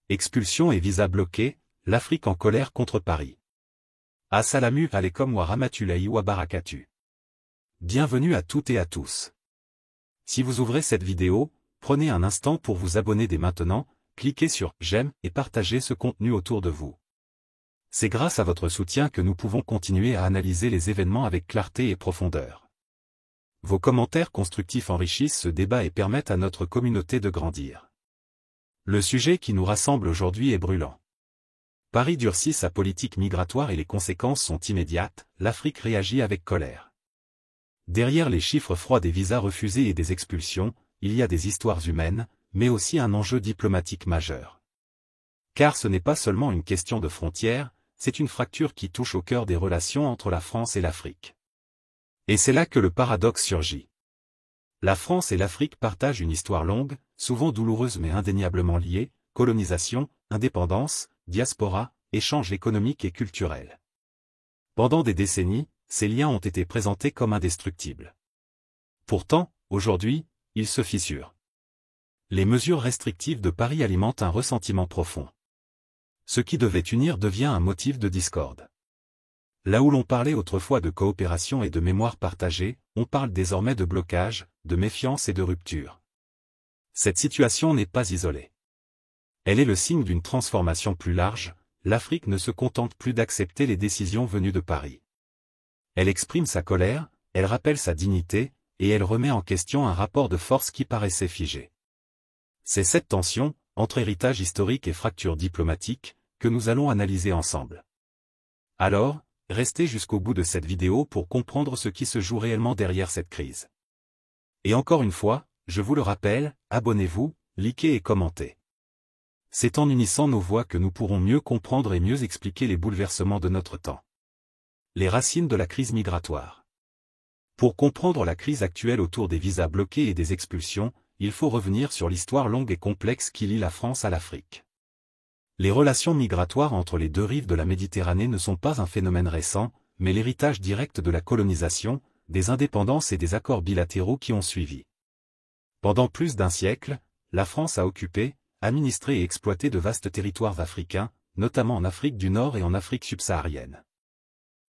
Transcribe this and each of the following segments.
Expulsion et visa bloqués, l'Afrique en colère contre Paris. Assalamu alaikum wa rahmatullahi wa barakatuh. Bienvenue à toutes et à tous. Si vous ouvrez cette vidéo, prenez un instant pour vous abonner dès maintenant, cliquez sur « J'aime » et partagez ce contenu autour de vous. C'est grâce à votre soutien que nous pouvons continuer à analyser les événements avec clarté et profondeur. Vos commentaires constructifs enrichissent ce débat et permettent à notre communauté de grandir. Le sujet qui nous rassemble aujourd'hui est brûlant. Paris durcit sa politique migratoire et les conséquences sont immédiates, l'Afrique réagit avec colère. Derrière les chiffres froids des visas refusés et des expulsions, il y a des histoires humaines, mais aussi un enjeu diplomatique majeur. Car ce n'est pas seulement une question de frontières, c'est une fracture qui touche au cœur des relations entre la France et l'Afrique. Et c'est là que le paradoxe surgit. La France et l'Afrique partagent une histoire longue, souvent douloureuse mais indéniablement liée, colonisation, indépendance, diaspora, échanges économiques et culturels. Pendant des décennies, ces liens ont été présentés comme indestructibles. Pourtant, aujourd'hui, ils se fissurent. Les mesures restrictives de Paris alimentent un ressentiment profond. Ce qui devait unir devient un motif de discorde. Là où l'on parlait autrefois de coopération et de mémoire partagée, on parle désormais de blocage, de méfiance et de rupture. Cette situation n'est pas isolée. Elle est le signe d'une transformation plus large, l'Afrique ne se contente plus d'accepter les décisions venues de Paris. Elle exprime sa colère, elle rappelle sa dignité, et elle remet en question un rapport de force qui paraissait figé. C'est cette tension, entre héritage historique et fracture diplomatique, que nous allons analyser ensemble. Alors, restez jusqu'au bout de cette vidéo pour comprendre ce qui se joue réellement derrière cette crise. Et encore une fois, je vous le rappelle, abonnez-vous, likez et commentez. C'est en unissant nos voix que nous pourrons mieux comprendre et mieux expliquer les bouleversements de notre temps. Les racines de la crise migratoire. Pour comprendre la crise actuelle autour des visas bloqués et des expulsions, il faut revenir sur l'histoire longue et complexe qui lie la France à l'Afrique. Les relations migratoires entre les deux rives de la Méditerranée ne sont pas un phénomène récent, mais l'héritage direct de la colonisation, des indépendances et des accords bilatéraux qui ont suivi. Pendant plus d'un siècle, la France a occupé, administré et exploité de vastes territoires africains, notamment en Afrique du Nord et en Afrique subsaharienne.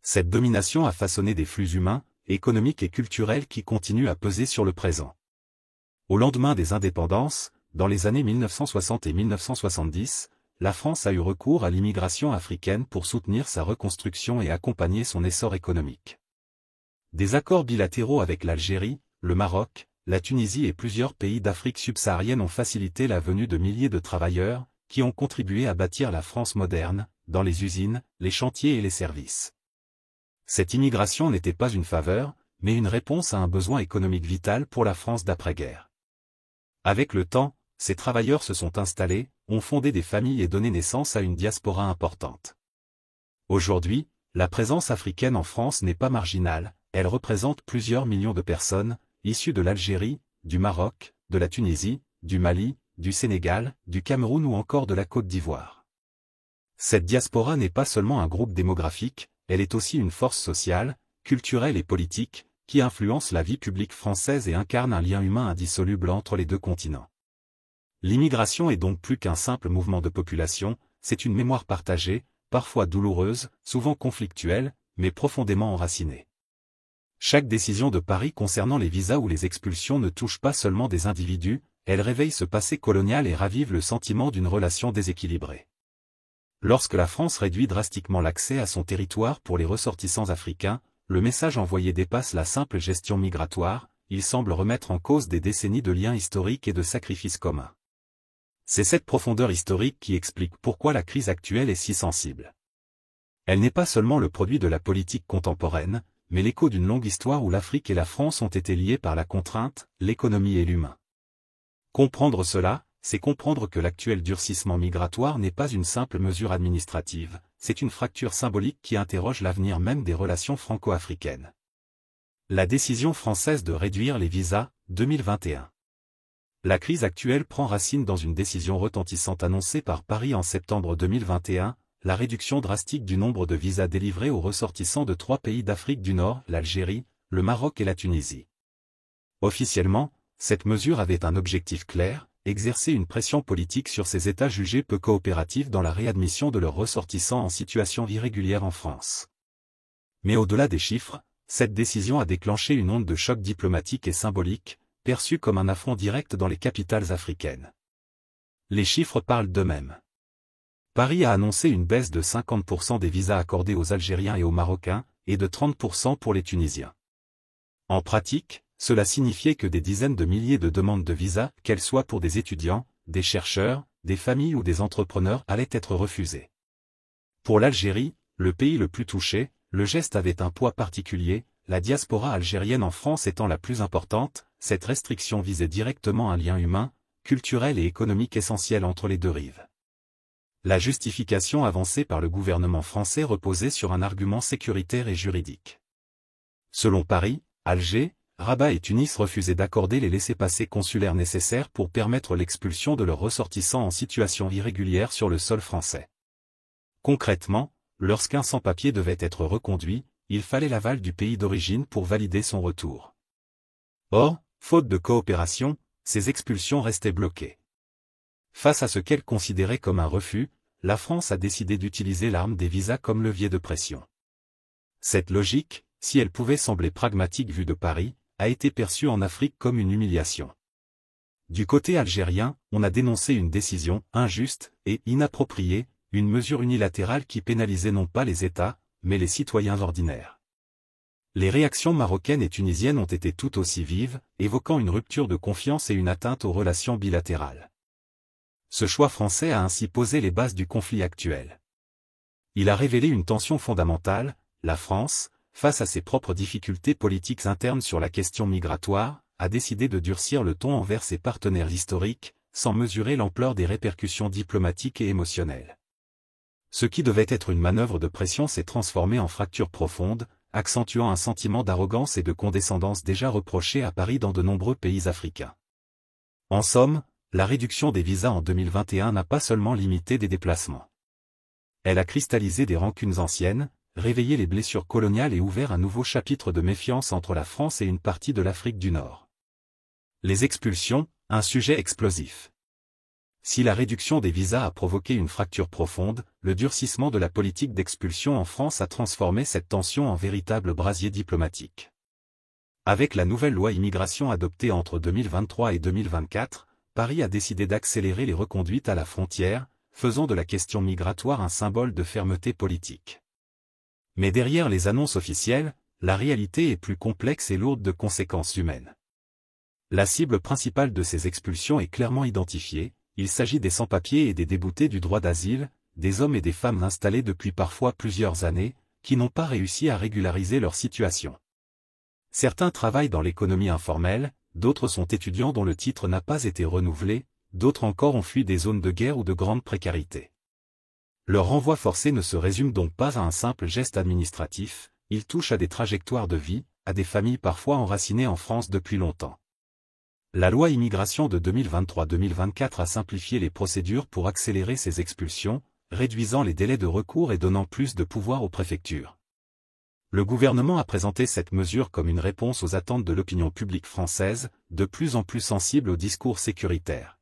Cette domination a façonné des flux humains, économiques et culturels qui continuent à peser sur le présent. Au lendemain des indépendances, dans les années 1960 et 1970, la France a eu recours à l'immigration africaine pour soutenir sa reconstruction et accompagner son essor économique. Des accords bilatéraux avec l'Algérie, le Maroc, la Tunisie et plusieurs pays d'Afrique subsaharienne ont facilité la venue de milliers de travailleurs, qui ont contribué à bâtir la France moderne, dans les usines, les chantiers et les services. Cette immigration n'était pas une faveur, mais une réponse à un besoin économique vital pour la France d'après-guerre. Avec le temps, ces travailleurs se sont installés, ont fondé des familles et donné naissance à une diaspora importante. Aujourd'hui, la présence africaine en France n'est pas marginale, elle représente plusieurs millions de personnes, issues de l'Algérie, du Maroc, de la Tunisie, du Mali, du Sénégal, du Cameroun ou encore de la Côte d'Ivoire. Cette diaspora n'est pas seulement un groupe démographique, elle est aussi une force sociale, culturelle et politique, qui influence la vie publique française et incarne un lien humain indissoluble entre les deux continents. L'immigration est donc plus qu'un simple mouvement de population, c'est une mémoire partagée, parfois douloureuse, souvent conflictuelle, mais profondément enracinée. Chaque décision de Paris concernant les visas ou les expulsions ne touche pas seulement des individus, elle réveille ce passé colonial et ravive le sentiment d'une relation déséquilibrée. Lorsque la France réduit drastiquement l'accès à son territoire pour les ressortissants africains, le message envoyé dépasse la simple gestion migratoire, il semble remettre en cause des décennies de liens historiques et de sacrifices communs. C'est cette profondeur historique qui explique pourquoi la crise actuelle est si sensible. Elle n'est pas seulement le produit de la politique contemporaine, mais l'écho d'une longue histoire où l'Afrique et la France ont été liées par la contrainte, l'économie et l'humain. Comprendre cela, c'est comprendre que l'actuel durcissement migratoire n'est pas une simple mesure administrative, c'est une fracture symbolique qui interroge l'avenir même des relations franco-africaines. La décision française de réduire les visas, 2021. La crise actuelle prend racine dans une décision retentissante annoncée par Paris en septembre 2021, la réduction drastique du nombre de visas délivrés aux ressortissants de 3 pays d'Afrique du Nord, l'Algérie, le Maroc et la Tunisie. Officiellement, cette mesure avait un objectif clair, exercer une pression politique sur ces États jugés peu coopératifs dans la réadmission de leurs ressortissants en situation irrégulière en France. Mais au-delà des chiffres, cette décision a déclenché une onde de choc diplomatique et symbolique, perçue comme un affront direct dans les capitales africaines. Les chiffres parlent d'eux-mêmes. Paris a annoncé une baisse de 50% des visas accordés aux Algériens et aux Marocains, et de 30% pour les Tunisiens. En pratique, cela signifiait que des dizaines de milliers de demandes de visas, qu'elles soient pour des étudiants, des chercheurs, des familles ou des entrepreneurs, allaient être refusées. Pour l'Algérie, le pays le plus touché, le geste avait un poids particulier, la diaspora algérienne en France étant la plus importante, cette restriction visait directement un lien humain, culturel et économique essentiel entre les deux rives. La justification avancée par le gouvernement français reposait sur un argument sécuritaire et juridique. Selon Paris, Alger, Rabat et Tunis refusaient d'accorder les laissez-passer consulaires nécessaires pour permettre l'expulsion de leurs ressortissants en situation irrégulière sur le sol français. Concrètement, lorsqu'un sans-papier devait être reconduit, il fallait l'aval du pays d'origine pour valider son retour. Or, faute de coopération, ces expulsions restaient bloquées. Face à ce qu'elle considérait comme un refus, la France a décidé d'utiliser l'arme des visas comme levier de pression. Cette logique, si elle pouvait sembler pragmatique vue de Paris, a été perçue en Afrique comme une humiliation. Du côté algérien, on a dénoncé une décision injuste et inappropriée, une mesure unilatérale qui pénalisait non pas les États, mais les citoyens ordinaires. Les réactions marocaines et tunisiennes ont été tout aussi vives, évoquant une rupture de confiance et une atteinte aux relations bilatérales. Ce choix français a ainsi posé les bases du conflit actuel. Il a révélé une tension fondamentale, la France, face à ses propres difficultés politiques internes sur la question migratoire, a décidé de durcir le ton envers ses partenaires historiques, sans mesurer l'ampleur des répercussions diplomatiques et émotionnelles. Ce qui devait être une manœuvre de pression s'est transformé en fracture profonde, accentuant un sentiment d'arrogance et de condescendance déjà reproché à Paris dans de nombreux pays africains. En somme, la réduction des visas en 2021 n'a pas seulement limité des déplacements. Elle a cristallisé des rancunes anciennes, réveillé les blessures coloniales et ouvert un nouveau chapitre de méfiance entre la France et une partie de l'Afrique du Nord. Les expulsions, un sujet explosif. Si la réduction des visas a provoqué une fracture profonde, le durcissement de la politique d'expulsion en France a transformé cette tension en véritable brasier diplomatique. Avec la nouvelle loi immigration adoptée entre 2023 et 2024, Paris a décidé d'accélérer les reconduites à la frontière, faisant de la question migratoire un symbole de fermeté politique. Mais derrière les annonces officielles, la réalité est plus complexe et lourde de conséquences humaines. La cible principale de ces expulsions est clairement identifiée, il s'agit des sans-papiers et des déboutés du droit d'asile, des hommes et des femmes installés depuis parfois plusieurs années, qui n'ont pas réussi à régulariser leur situation. Certains travaillent dans l'économie informelle, d'autres sont étudiants dont le titre n'a pas été renouvelé, d'autres encore ont fui des zones de guerre ou de grande précarité. Leur renvoi forcé ne se résume donc pas à un simple geste administratif, il touche à des trajectoires de vie, à des familles parfois enracinées en France depuis longtemps. La loi immigration de 2023-2024 a simplifié les procédures pour accélérer ces expulsions, réduisant les délais de recours et donnant plus de pouvoir aux préfectures. Le gouvernement a présenté cette mesure comme une réponse aux attentes de l'opinion publique française, de plus en plus sensible au discours sécuritaire.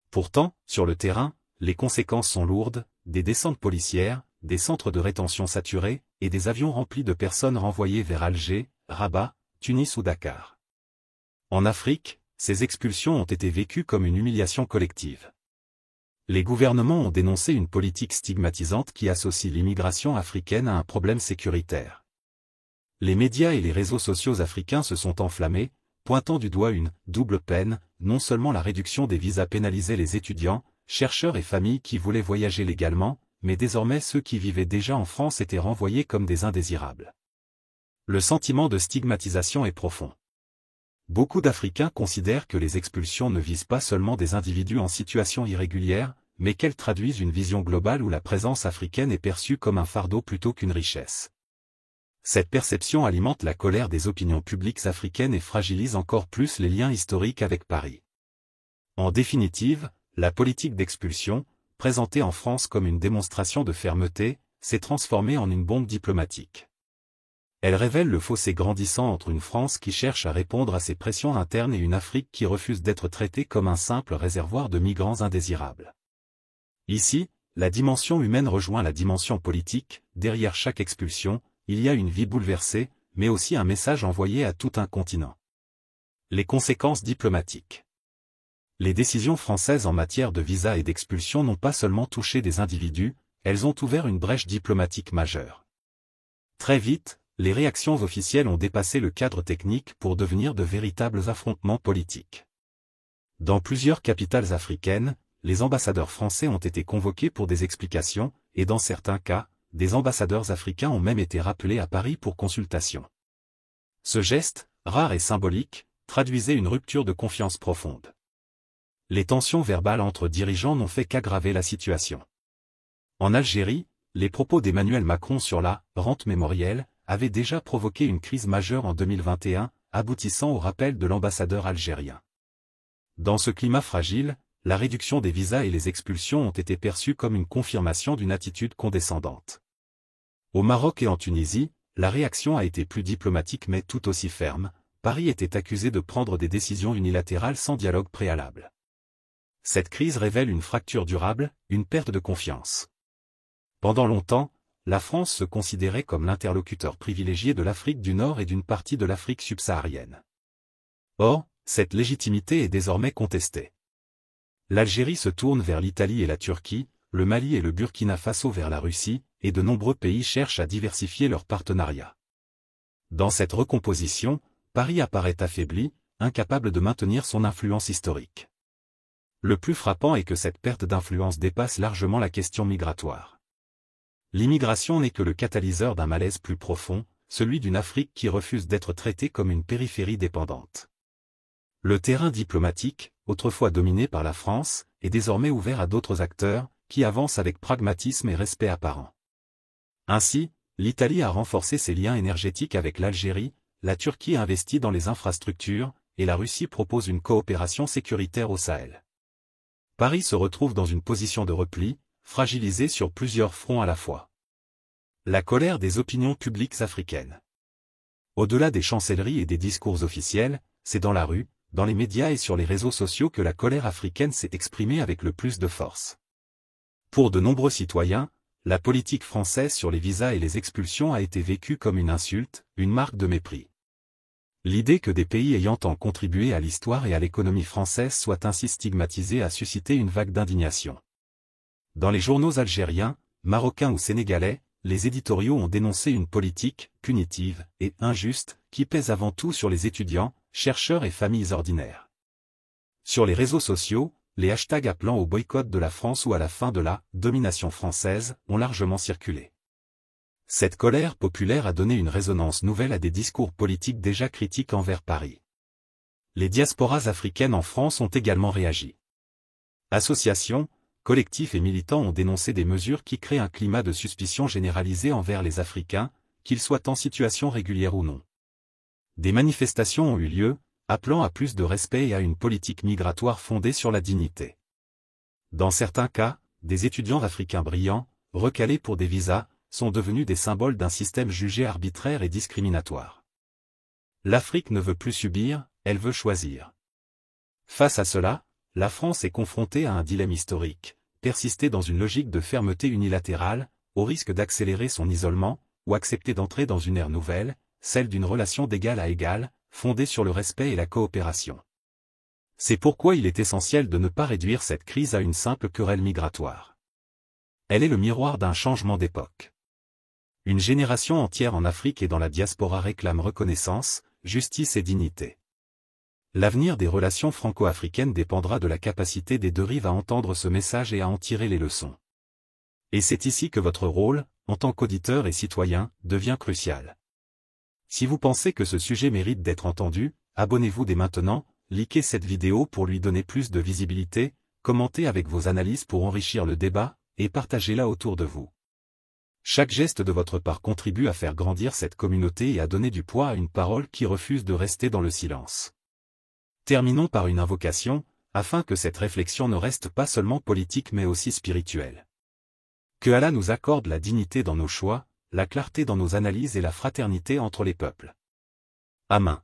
Pourtant, sur le terrain, les conséquences sont lourdes, des descentes policières, des centres de rétention saturés, et des avions remplis de personnes renvoyées vers Alger, Rabat, Tunis ou Dakar. En Afrique, ces expulsions ont été vécues comme une humiliation collective. Les gouvernements ont dénoncé une politique stigmatisante qui associe l'immigration africaine à un problème sécuritaire. Les médias et les réseaux sociaux africains se sont enflammés, pointant du doigt une « double peine », non seulement la réduction des visas pénalisait les étudiants, chercheurs et familles qui voulaient voyager légalement, mais désormais ceux qui vivaient déjà en France étaient renvoyés comme des indésirables. Le sentiment de stigmatisation est profond. Beaucoup d'Africains considèrent que les expulsions ne visent pas seulement des individus en situation irrégulière, mais qu'elles traduisent une vision globale où la présence africaine est perçue comme un fardeau plutôt qu'une richesse. Cette perception alimente la colère des opinions publiques africaines et fragilise encore plus les liens historiques avec Paris. En définitive, la politique d'expulsion, présentée en France comme une démonstration de fermeté, s'est transformée en une bombe diplomatique. Elle révèle le fossé grandissant entre une France qui cherche à répondre à ses pressions internes et une Afrique qui refuse d'être traitée comme un simple réservoir de migrants indésirables. Ici, la dimension humaine rejoint la dimension politique. Derrière chaque expulsion, il y a une vie bouleversée, mais aussi un message envoyé à tout un continent. Les conséquences diplomatiques. Les décisions françaises en matière de visa et d'expulsion n'ont pas seulement touché des individus, elles ont ouvert une brèche diplomatique majeure. Très vite, les réactions officielles ont dépassé le cadre technique pour devenir de véritables affrontements politiques. Dans plusieurs capitales africaines, les ambassadeurs français ont été convoqués pour des explications, et dans certains cas, des ambassadeurs africains ont même été rappelés à Paris pour consultation. Ce geste, rare et symbolique, traduisait une rupture de confiance profonde. Les tensions verbales entre dirigeants n'ont fait qu'aggraver la situation. En Algérie, les propos d'Emmanuel Macron sur la « rente mémorielle » avaient déjà provoqué une crise majeure en 2021, aboutissant au rappel de l'ambassadeur algérien. Dans ce climat fragile, la réduction des visas et les expulsions ont été perçues comme une confirmation d'une attitude condescendante. Au Maroc et en Tunisie, la réaction a été plus diplomatique mais tout aussi ferme. Paris était accusé de prendre des décisions unilatérales sans dialogue préalable. Cette crise révèle une fracture durable, une perte de confiance. Pendant longtemps, la France se considérait comme l'interlocuteur privilégié de l'Afrique du Nord et d'une partie de l'Afrique subsaharienne. Or, cette légitimité est désormais contestée. L'Algérie se tourne vers l'Italie et la Turquie, le Mali et le Burkina Faso vers la Russie, et de nombreux pays cherchent à diversifier leurs partenariats. Dans cette recomposition, Paris apparaît affaibli, incapable de maintenir son influence historique. Le plus frappant est que cette perte d'influence dépasse largement la question migratoire. L'immigration n'est que le catalyseur d'un malaise plus profond, celui d'une Afrique qui refuse d'être traitée comme une périphérie dépendante. Le terrain diplomatique, autrefois dominé par la France, est désormais ouvert à d'autres acteurs, qui avancent avec pragmatisme et respect apparent. Ainsi, l'Italie a renforcé ses liens énergétiques avec l'Algérie, la Turquie investit dans les infrastructures, et la Russie propose une coopération sécuritaire au Sahel. Paris se retrouve dans une position de repli, fragilisé sur plusieurs fronts à la fois. La colère des opinions publiques africaines. Au-delà des chancelleries et des discours officiels, c'est dans la rue, dans les médias et sur les réseaux sociaux que la colère africaine s'est exprimée avec le plus de force. Pour de nombreux citoyens, la politique française sur les visas et les expulsions a été vécue comme une insulte, une marque de mépris. L'idée que des pays ayant tant contribué à l'histoire et à l'économie française soient ainsi stigmatisés a suscité une vague d'indignation. Dans les journaux algériens, marocains ou sénégalais, les éditoriaux ont dénoncé une politique punitive et injuste qui pèse avant tout sur les étudiants, chercheurs et familles ordinaires. Sur les réseaux sociaux, les hashtags appelant au boycott de la France ou à la fin de la domination française ont largement circulé. Cette colère populaire a donné une résonance nouvelle à des discours politiques déjà critiques envers Paris. Les diasporas africaines en France ont également réagi. Associations, collectifs et militants ont dénoncé des mesures qui créent un climat de suspicion généralisé envers les Africains, qu'ils soient en situation régulière ou non. Des manifestations ont eu lieu, appelant à plus de respect et à une politique migratoire fondée sur la dignité. Dans certains cas, des étudiants africains brillants, recalés pour des visas, sont devenus des symboles d'un système jugé arbitraire et discriminatoire. L'Afrique ne veut plus subir, elle veut choisir. Face à cela, la France est confrontée à un dilemme historique, persister dans une logique de fermeté unilatérale, au risque d'accélérer son isolement, ou accepter d'entrer dans une ère nouvelle, celle d'une relation d'égal à égal, fondée sur le respect et la coopération. C'est pourquoi il est essentiel de ne pas réduire cette crise à une simple querelle migratoire. Elle est le miroir d'un changement d'époque. Une génération entière en Afrique et dans la diaspora réclame reconnaissance, justice et dignité. L'avenir des relations franco-africaines dépendra de la capacité des deux rives à entendre ce message et à en tirer les leçons. Et c'est ici que votre rôle, en tant qu'auditeur et citoyen, devient crucial. Si vous pensez que ce sujet mérite d'être entendu, abonnez-vous dès maintenant, likez cette vidéo pour lui donner plus de visibilité, commentez avec vos analyses pour enrichir le débat, et partagez-la autour de vous. Chaque geste de votre part contribue à faire grandir cette communauté et à donner du poids à une parole qui refuse de rester dans le silence. Terminons par une invocation, afin que cette réflexion ne reste pas seulement politique mais aussi spirituelle. Que Allah nous accorde la dignité dans nos choix, la clarté dans nos analyses et la fraternité entre les peuples. Amin.